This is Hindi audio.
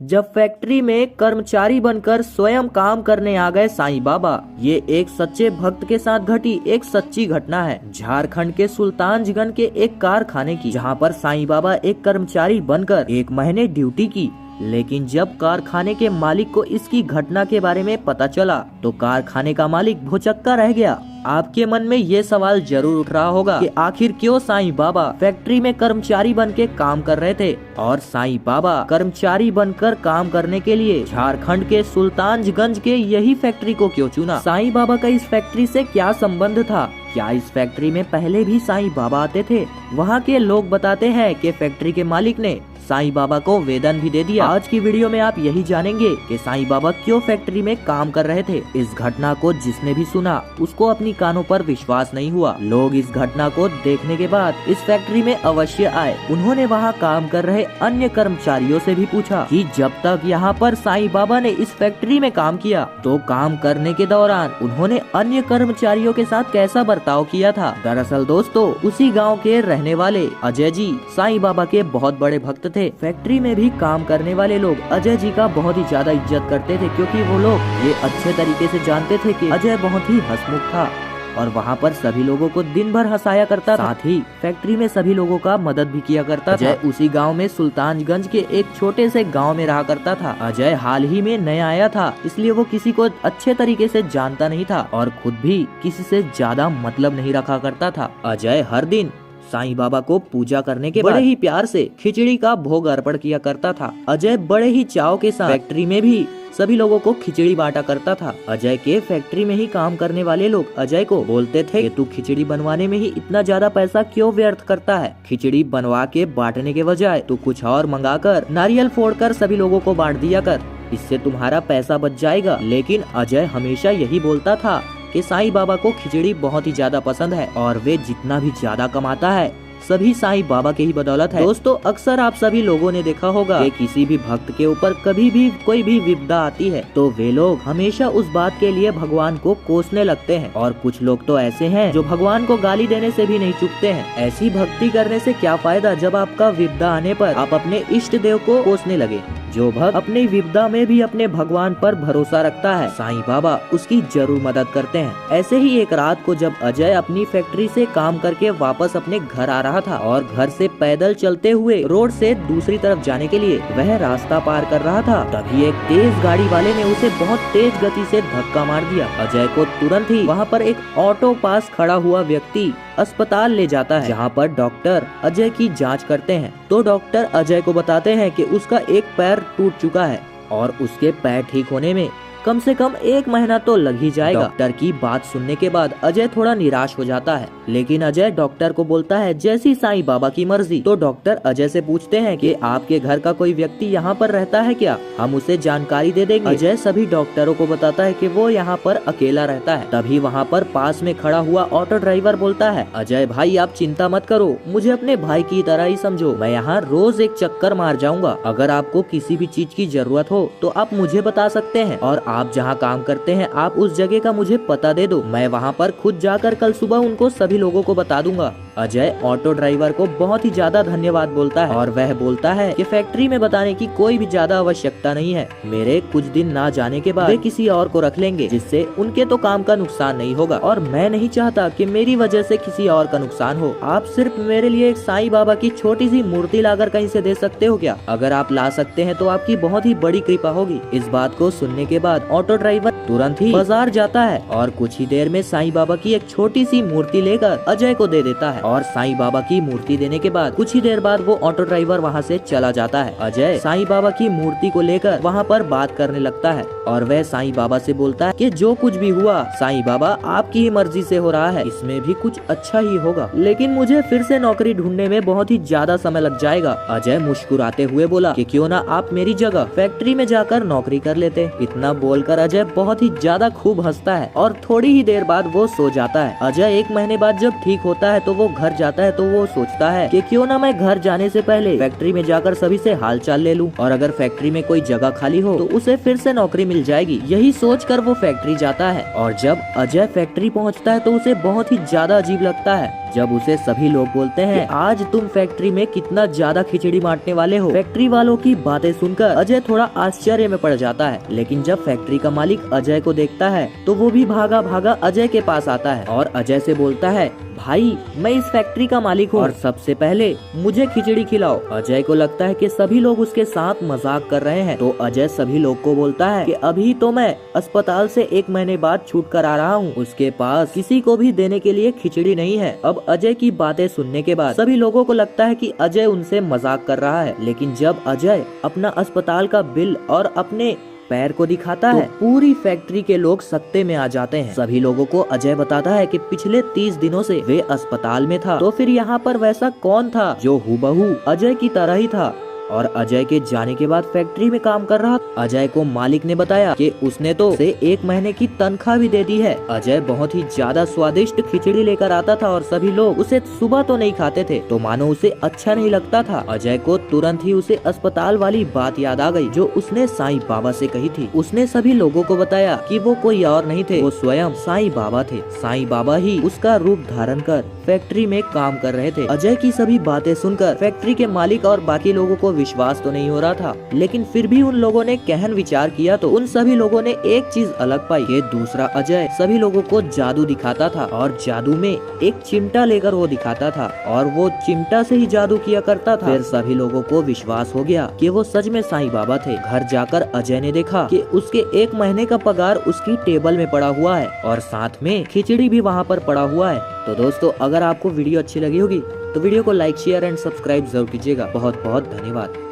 जब फैक्ट्री में कर्मचारी बनकर स्वयं काम करने आ गए साईं बाबा। ये एक सच्चे भक्त के साथ घटी एक सच्ची घटना है, झारखंड के सुल्तानगंज के एक कारखाने की, जहां पर साईं बाबा एक कर्मचारी बनकर 1 महीने ड्यूटी की। लेकिन जब कारखाने के मालिक को इसकी घटना के बारे में पता चला तो कारखाने का मालिक भौचक्का रह गया। आपके मन में ये सवाल जरूर उठ रहा होगा कि आखिर क्यों साईं बाबा फैक्ट्री में कर्मचारी बन के काम कर रहे थे, और साईं बाबा कर्मचारी बनकर काम करने के लिए झारखंड के सुल्तानगंज के यही फैक्ट्री को क्यों चुना। साईं बाबा का इस फैक्ट्री से क्या संबंध था, क्या इस फैक्ट्री में पहले भी साईं बाबा आते थे। वहाँ के लोग बताते हैं कि फैक्ट्री के मालिक ने साईं बाबा को वेतन भी दे दिया। आज की वीडियो में आप यही जानेंगे कि साईं बाबा क्यों फैक्ट्री में काम कर रहे थे। इस घटना को जिसने भी सुना उसको अपनी कानों पर विश्वास नहीं हुआ। लोग इस घटना को देखने के बाद इस फैक्ट्री में अवश्य आए। उन्होंने वहाँ काम कर रहे अन्य कर्मचारियों से भी पूछा कि जब तक यहाँ पर साईं बाबा ने इस फैक्ट्री में काम किया तो काम करने के दौरान उन्होंने अन्य कर्मचारियों के साथ कैसा बर्ताव किया था। दरअसल दोस्तों, उसी गाँव के रहने वाले अजय जी साईं बाबा के बहुत बड़े भक्त थे। फैक्ट्री में भी काम करने वाले लोग अजय जी का बहुत ही ज्यादा इज्जत करते थे, क्योंकि वो लोग ये अच्छे तरीके से जानते थे कि अजय बहुत ही हंसमुख था और वहाँ पर सभी लोगों को दिन भर हंसाया करता था। साथ ही फैक्ट्री में सभी लोगों का मदद भी किया करता था। अजय उसी गांव में सुल्तानगंज के एक छोटे से गांव में रहा करता था। अजय हाल ही में नया आया था, इसलिए वो किसी को अच्छे तरीके से जानता नहीं था और खुद भी किसी से ज्यादा मतलब नहीं रखा करता था। अजय हर दिन साईं बाबा को पूजा करने के बड़े ही प्यार से खिचड़ी का भोग अर्पण किया करता था। अजय बड़े ही चाव के साथ फैक्ट्री में भी सभी लोगों को खिचड़ी बांटा करता था। अजय के फैक्ट्री में ही काम करने वाले लोग अजय को बोलते थे कि तू खिचड़ी बनवाने में ही इतना ज्यादा पैसा क्यों व्यर्थ करता है। खिचड़ी बनवा के बांटने के बजाय तू कुछ और मंगाकर नारियल फोड़कर सभी लोगों को बांट दिया कर, इससे तुम्हारा पैसा बच जाएगा। लेकिन अजय हमेशा यही बोलता था कि साईं बाबा को खिचड़ी बहुत ही ज्यादा पसंद है और वे जितना भी ज्यादा कमाता है सभी साईं बाबा के ही बदौलत है। दोस्तों, अक्सर आप सभी लोगों ने देखा होगा कि किसी भी भक्त के ऊपर कभी भी कोई भी विपदा आती है तो वे लोग हमेशा उस बात के लिए भगवान को कोसने लगते हैं, और कुछ लोग तो ऐसे हैं जो भगवान को गाली देने से भी नहीं चूकते हैं। ऐसी भक्ति करने से क्या फायदा जब आपका विपदा आने पर आप अपने इष्ट देव को कोसने लगे। जो भक्त अपनी विपदा में भी अपने भगवान पर भरोसा रखता है, साईं बाबा उसकी जरूर मदद करते हैं। ऐसे ही एक रात को जब अजय अपनी फैक्ट्री से काम करके वापस अपने घर आ रहा था और घर से पैदल चलते हुए रोड से दूसरी तरफ जाने के लिए वह रास्ता पार कर रहा था, तभी एक तेज गाड़ी वाले ने उसे बहुत तेज गति से धक्का मार दिया। अजय को तुरंत ही वहाँ पर एक ऑटो पास खड़ा हुआ व्यक्ति अस्पताल ले जाता है, जहाँ पर डॉक्टर अजय की जांच करते हैं। तो डॉक्टर अजय को बताते हैं कि उसका एक पैर टूट चुका है और उसके पैर ठीक होने में कम से कम 1 महीना तो लग ही जाएगा। डॉक्टर की बात सुनने के बाद अजय थोड़ा निराश हो जाता है, लेकिन अजय डॉक्टर को बोलता है जैसी साईं बाबा की मर्जी। तो डॉक्टर अजय से पूछते हैं कि आपके घर का कोई व्यक्ति यहाँ पर रहता है क्या, हम उसे जानकारी दे देंगे। अजय सभी डॉक्टरों को बताता है कि वो यहाँ पर अकेला रहता है। तभी वहाँ पर पास में खड़ा हुआ ऑटो ड्राइवर बोलता है, अजय भाई आप चिंता मत करो, मुझे अपने भाई की तरह ही समझो, मैं यहाँ रोज एक चक्कर मार जाऊंगा। अगर आपको किसी भी चीज की जरूरत हो तो आप मुझे बता सकते हैं, और आप जहाँ काम करते हैं आप उस जगह का मुझे पता दे दो, मैं वहाँ पर खुद जाकर कल सुबह उनको सभी लोगों को बता दूंगा। अजय ऑटो ड्राइवर को बहुत ही ज्यादा धन्यवाद बोलता है और वह बोलता है कि फैक्ट्री में बताने की कोई भी ज्यादा आवश्यकता नहीं है, मेरे कुछ दिन ना जाने के बाद वे किसी और को रख लेंगे, जिससे उनके तो काम का नुकसान नहीं होगा और मैं नहीं चाहता कि मेरी वजह से किसी और का नुकसान हो। आप सिर्फ मेरे लिए एक साईं बाबा की छोटी सी मूर्ति लाकर कहीं से दे सकते हो क्या? अगर आप ला सकते हैं तो आपकी बहुत ही बड़ी कृपा होगी। इस बात को सुनने के बाद ऑटो ड्राइवर तुरंत ही बाजार जाता है और कुछ ही देर में साईं बाबा की एक छोटी सी मूर्ति लेकर अजय को दे देता है। और साईं बाबा की मूर्ति देने के बाद कुछ ही देर बाद वो ऑटो ड्राइवर वहाँ से चला जाता है। अजय साईं बाबा की मूर्ति को लेकर वहाँ पर बात करने लगता है और वह साईं बाबा से बोलता है कि जो कुछ भी हुआ साईं बाबा आपकी ही मर्जी से हो रहा है, इसमें भी कुछ अच्छा ही होगा, लेकिन मुझे फिर से नौकरी ढूंढने में बहुत ही ज्यादा समय लग जाएगा। अजय मुस्कुराते हुए बोला कि क्यों ना आप मेरी जगह फैक्ट्री में जाकर नौकरी कर लेते। इतना बोलकर अजय बहुत ही ज्यादा खूब हंसता है और थोड़ी ही देर बाद वो सो जाता है। अजय 1 महीने बाद जब ठीक होता है तो वो घर जाता है तो वो सोचता है कि क्यों ना मैं घर जाने से पहले फैक्ट्री में जाकर सभी से हालचाल ले लूं, और अगर फैक्ट्री में कोई जगह खाली हो तो उसे फिर से नौकरी मिल जाएगी। यही सोचकर वो फैक्ट्री जाता है और जब अजय फैक्ट्री पहुंचता है तो उसे बहुत ही ज्यादा अजीब लगता है। जब उसे सभी लोग बोलते हैं कि आज तुम फैक्ट्री में कितना ज्यादा खिचड़ी बांटने वाले हो। फैक्ट्री वालों की बातें सुनकर अजय थोड़ा आश्चर्य में पड़ जाता है, लेकिन जब फैक्ट्री का मालिक अजय को देखता है तो वो भी भागा भागा अजय के पास आता है और अजय से बोलता है, भाई मैं इस फैक्ट्री का मालिक हूँ और सबसे पहले मुझे खिचड़ी खिलाओ। अजय को लगता है कि सभी लोग उसके साथ मजाक कर रहे हैं, तो अजय सभी लोग को बोलता है कि अभी तो मैं अस्पताल से 1 महीने बाद छूट कर आ रहा हूँ, उसके पास किसी को भी देने के लिए खिचड़ी नहीं है। अब अजय की बातें सुनने के बाद सभी लोगों को लगता है कि अजय उनसे मजाक कर रहा है, लेकिन जब अजय अपना अस्पताल का बिल और अपने पैर को दिखाता है, पूरी फैक्ट्री के लोग सत्ते में आ जाते हैं। सभी लोगों को अजय बताता है कि पिछले 30 दिनों से वे अस्पताल में था, तो फिर यहाँ पर वैसा कौन था जो हूबहू अजय की तरह ही था और अजय के जाने के बाद फैक्ट्री में काम कर रहा। अजय को मालिक ने बताया कि उसने तो उसे 1 महीने की तनख्वाह भी दे दी है। अजय बहुत ही ज्यादा स्वादिष्ट खिचड़ी लेकर आता था और सभी लोग उसे सुबह तो नहीं खाते थे, तो मानो उसे अच्छा नहीं लगता था। अजय को तुरंत ही उसे अस्पताल वाली बात याद आ गई जो उसने साईं बाबा से कही थी। उसने सभी लोगों को बताया कि वो कोई और नहीं थे, वो स्वयं साईं बाबा थे। साईं बाबा ही उसका रूप धारण कर फैक्ट्री में काम कर रहे थे। अजय की सभी बातें सुनकर फैक्ट्री के मालिक और बाकी लोगों को विश्वास तो नहीं हो रहा था, लेकिन फिर भी उन लोगों ने गहन विचार किया तो उन सभी लोगों ने एक चीज अलग पाई कि दूसरा अजय सभी लोगों को जादू दिखाता था और जादू में एक चिमटा लेकर वो दिखाता था और वो चिमटा से ही जादू किया करता था। फिर सभी लोगों को विश्वास हो गया कि वो सच में साईं बाबा थे। घर जाकर अजय ने देखा कि उसके 1 महीने का पगार उसकी टेबल में पड़ा हुआ है और साथ में खिचड़ी भी वहाँ पर पड़ा हुआ है। तो दोस्तों, अगर आपको वीडियो अच्छी लगी होगी तो वीडियो को लाइक, शेयर एंड सब्सक्राइब जरूर कीजिएगा। बहुत बहुत धन्यवाद।